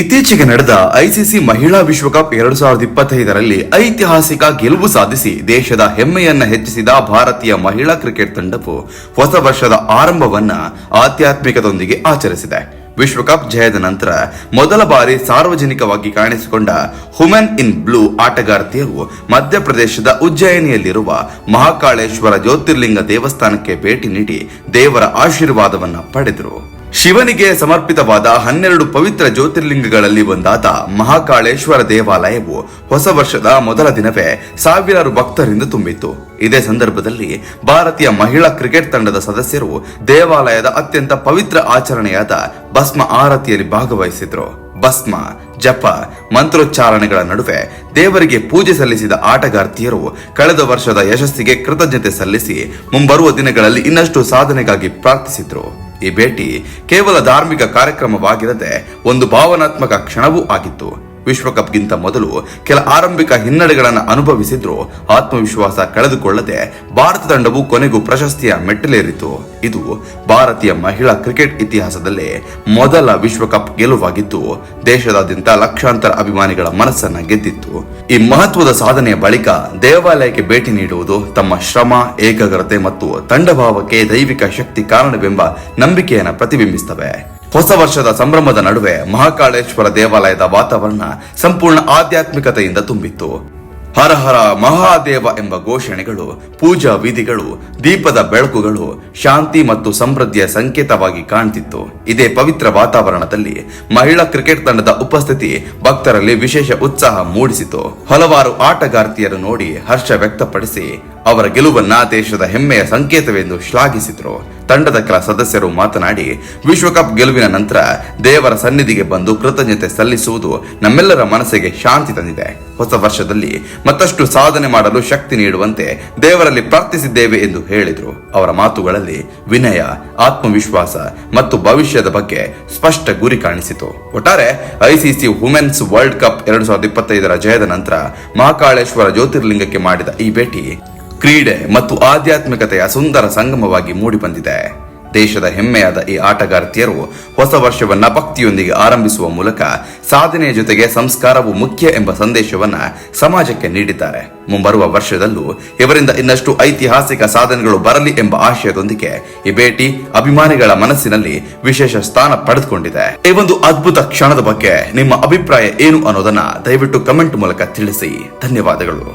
ಇತ್ತೀಚೆಗೆ ನಡೆದ ಐಸಿಸಿ ಮಹಿಳಾ ವಿಶ್ವಕಪ್ 2025ರಲ್ಲಿ ಐತಿಹಾಸಿಕ ಗೆಲುವು ಸಾಧಿಸಿ ದೇಶದ ಹೆಮ್ಮೆಯನ್ನ ಹೆಚ್ಚಿಸಿದ ಭಾರತೀಯ ಮಹಿಳಾ ಕ್ರಿಕೆಟ್ ತಂಡವು ಹೊಸ ವರ್ಷದ ಆರಂಭವನ್ನ ಆಧ್ಯಾತ್ಮಿಕದೊಂದಿಗೆ ಆಚರಿಸಿದೆ. ವಿಶ್ವಕಪ್ ಜಯದ ನಂತರ ಮೊದಲ ಬಾರಿ ಸಾರ್ವಜನಿಕವಾಗಿ ಕಾಣಿಸಿಕೊಂಡ ವುಮೆನ್ ಇನ್ ಬ್ಲೂ ಆಟಗಾರ್ತಿಯರು ಮಧ್ಯಪ್ರದೇಶದ ಉಜ್ಜಯಿನಿಯಲ್ಲಿರುವ ಮಹಾಕಾಳೇಶ್ವರ ಜ್ಯೋತಿರ್ಲಿಂಗ ದೇವಸ್ಥಾನಕ್ಕೆ ಭೇಟಿ ನೀಡಿ ದೇವರ ಆಶೀರ್ವಾದವನ್ನ ಪಡೆದರು. ಶಿವನಿಗೆ ಸಮರ್ಪಿತವಾದ 12 ಪವಿತ್ರ ಜ್ಯೋತಿರ್ಲಿಂಗಗಳಲ್ಲಿ ಒಂದಾದ ಮಹಾಕಾಳೇಶ್ವರ ದೇವಾಲಯವು ಹೊಸ ವರ್ಷದ ಮೊದಲ ದಿನವೇ ಸಾವಿರಾರು ಭಕ್ತರಿಂದ ತುಂಬಿತ್ತು. ಇದೇ ಸಂದರ್ಭದಲ್ಲಿ ಭಾರತೀಯ ಮಹಿಳಾ ಕ್ರಿಕೆಟ್ ತಂಡದ ಸದಸ್ಯರು ದೇವಾಲಯದ ಅತ್ಯಂತ ಪವಿತ್ರ ಆಚರಣೆಯಾದ ಭಸ್ಮ ಆರತಿಯಲ್ಲಿ ಭಾಗವಹಿಸಿದ್ರು. ಭಸ್ಮ, ಜಪ, ಮಂತ್ರೋಚ್ಚಾರಣೆಗಳ ನಡುವೆ ದೇವರಿಗೆ ಪೂಜೆ ಸಲ್ಲಿಸಿದ ಆಟಗಾರ್ತಿಯರು ಕಳೆದ ವರ್ಷದ ಯಶಸ್ಸಿಗೆ ಕೃತಜ್ಞತೆ ಸಲ್ಲಿಸಿ ಮುಂಬರುವ ದಿನಗಳಲ್ಲಿ ಇನ್ನಷ್ಟು ಸಾಧನೆಗಾಗಿ ಪ್ರಾರ್ಥಿಸಿದ್ರು. ಈ ಭೇಟಿ ಕೇವಲ ಧಾರ್ಮಿಕ ಕಾರ್ಯಕ್ರಮವಾಗಿರದೆ ಒಂದು ಭಾವನಾತ್ಮಕ ಕ್ಷಣವೂ ಆಗಿತ್ತು. ವಿಶ್ವಕಪ್ಗಿಂತ ಮೊದಲು ಕೆಲ ಆರಂಭಿಕ ಹಿನ್ನಡೆಗಳನ್ನು ಅನುಭವಿಸಿದ್ರು ಆತ್ಮವಿಶ್ವಾಸ ಕಳೆದುಕೊಳ್ಳದೆ ಭಾರತ ತಂಡವು ಕೊನೆಗೂ ಪ್ರಶಸ್ತಿಯ ಮೆಟ್ಟಿಲೇರಿತು. ಇದು ಭಾರತೀಯ ಮಹಿಳಾ ಕ್ರಿಕೆಟ್ ಇತಿಹಾಸದಲ್ಲೇ ಮೊದಲ ವಿಶ್ವಕಪ್ ಗೆಲುವಾಗಿದ್ದು ದೇಶದಾದ್ಯಂತ ಲಕ್ಷಾಂತರ ಅಭಿಮಾನಿಗಳ ಮನಸ್ಸನ್ನ ಗೆದ್ದಿತ್ತು. ಈ ಮಹತ್ವದ ಸಾಧನೆಯ ಬಳಿಕ ದೇವಾಲಯಕ್ಕೆ ಭೇಟಿ ನೀಡುವುದು ತಮ್ಮ ಶ್ರಮ, ಏಕಾಗ್ರತೆ ಮತ್ತು ತಂಡಭಾವಕ್ಕೆ ದೈವಿಕ ಶಕ್ತಿ ಕಾರಣವೆಂಬ ನಂಬಿಕೆಯನ್ನು ಪ್ರತಿಬಿಂಬಿಸುತ್ತವೆ. ಹೊಸ ವರ್ಷದ ಸಂಭ್ರಮದ ನಡುವೆ ಮಹಾಕಾಳೇಶ್ವರ ದೇವಾಲಯದ ವಾತಾವರಣ ಸಂಪೂರ್ಣ ಆಧ್ಯಾತ್ಮಿಕತೆಯಿಂದ ತುಂಬಿತ್ತು. ಹರ ಹರ ಮಹಾದೇವ ಎಂಬ ಘೋಷಣೆಗಳು, ಪೂಜಾ ವಿಧಿಗಳು, ದೀಪದ ಬೆಳಕುಗಳು ಶಾಂತಿ ಮತ್ತು ಸಮೃದ್ಧಿಯ ಸಂಕೇತವಾಗಿ ಕಾಣ್ತಿತ್ತು. ಇದೇ ಪವಿತ್ರ ವಾತಾವರಣದಲ್ಲಿ ಮಹಿಳಾ ಕ್ರಿಕೆಟ್ ತಂಡದ ಉಪಸ್ಥಿತಿ ಭಕ್ತರಲ್ಲಿ ವಿಶೇಷ ಉತ್ಸಾಹ ಮೂಡಿಸಿತು. ಹಲವಾರು ಆಟಗಾರ್ತಿಯರು ನೋಡಿ ಹರ್ಷ ವ್ಯಕ್ತಪಡಿಸಿ ಅವರ ಗೆಲುವನ್ನ ದೇಶದ ಹೆಮ್ಮೆಯ ಸಂಕೇತವೆಂದು ಶ್ಲಾಘಿಸಿದ್ರು. ತಂಡದ ಕೆಲ ಸದಸ್ಯರು ಮಾತನಾಡಿ, ವಿಶ್ವಕಪ್ ಗೆಲುವಿನ ನಂತರ ದೇವರ ಸನ್ನಿಧಿಗೆ ಬಂದು ಕೃತಜ್ಞತೆ ಸಲ್ಲಿಸುವುದು ನಮ್ಮೆಲ್ಲರ ಮನಸ್ಸಿಗೆ ಶಾಂತಿ ತಂದಿದೆ. ಹೊಸ ವರ್ಷದಲ್ಲಿ ಮತ್ತಷ್ಟು ಸಾಧನೆ ಮಾಡಲು ಶಕ್ತಿ ನೀಡುವಂತೆ ದೇವರಲ್ಲಿ ಪ್ರಾರ್ಥಿಸಿದ್ದೇವೆ ಎಂದು ಹೇಳಿದರು. ಅವರ ಮಾತುಗಳಲ್ಲಿ ವಿನಯ, ಆತ್ಮವಿಶ್ವಾಸ ಮತ್ತು ಭವಿಷ್ಯದ ಬಗ್ಗೆ ಸ್ಪಷ್ಟ ಗುರಿ ಕಾಣಿಸಿತು. ಒಟ್ಟಾರೆ ಐಸಿಸಿ ವುಮೆನ್ಸ್ ವರ್ಲ್ಡ್ ಕಪ್ 2025ರ ಜಯದ ನಂತರ ಮಹಾಕಾಳೇಶ್ವರ ಜ್ಯೋತಿರ್ಲಿಂಗಕ್ಕೆ ಮಾಡಿದ ಈ ಭೇಟಿ ಕ್ರೀಡೆ ಮತ್ತು ಆಧ್ಯಾತ್ಮಿಕತೆಯ ಸುಂದರ ಸಂಗಮವಾಗಿ ಮೂಡಿಬಂದಿದೆ. ದೇಶದ ಹೆಮ್ಮೆಯಾದ ಈ ಆಟಗಾರ್ತಿಯರು ಹೊಸ ವರ್ಷವನ್ನ ಭಕ್ತಿಯೊಂದಿಗೆ ಆರಂಭಿಸುವ ಮೂಲಕ ಸಾಧನೆಯ ಜೊತೆಗೆ ಸಂಸ್ಕಾರವು ಮುಖ್ಯ ಎಂಬ ಸಂದೇಶವನ್ನ ಸಮಾಜಕ್ಕೆ ನೀಡಿದ್ದಾರೆ. ಮುಂಬರುವ ವರ್ಷದಲ್ಲೂ ಇವರಿಂದ ಇನ್ನಷ್ಟು ಐತಿಹಾಸಿಕ ಸಾಧನೆಗಳು ಬರಲಿ ಎಂಬ ಆಶಯದೊಂದಿಗೆ ಈ ಭೇಟಿ ಅಭಿಮಾನಿಗಳ ಮನಸ್ಸಿನಲ್ಲಿ ವಿಶೇಷ ಸ್ಥಾನ ಪಡೆದುಕೊಂಡಿದೆ. ಈ ಒಂದು ಅದ್ಭುತ ಕ್ಷಣದ ಬಗ್ಗೆ ನಿಮ್ಮ ಅಭಿಪ್ರಾಯ ಏನು ಅನ್ನೋದನ್ನ ದಯವಿಟ್ಟು ಕಮೆಂಟ್ ಮೂಲಕ ತಿಳಿಸಿ. ಧನ್ಯವಾದಗಳು.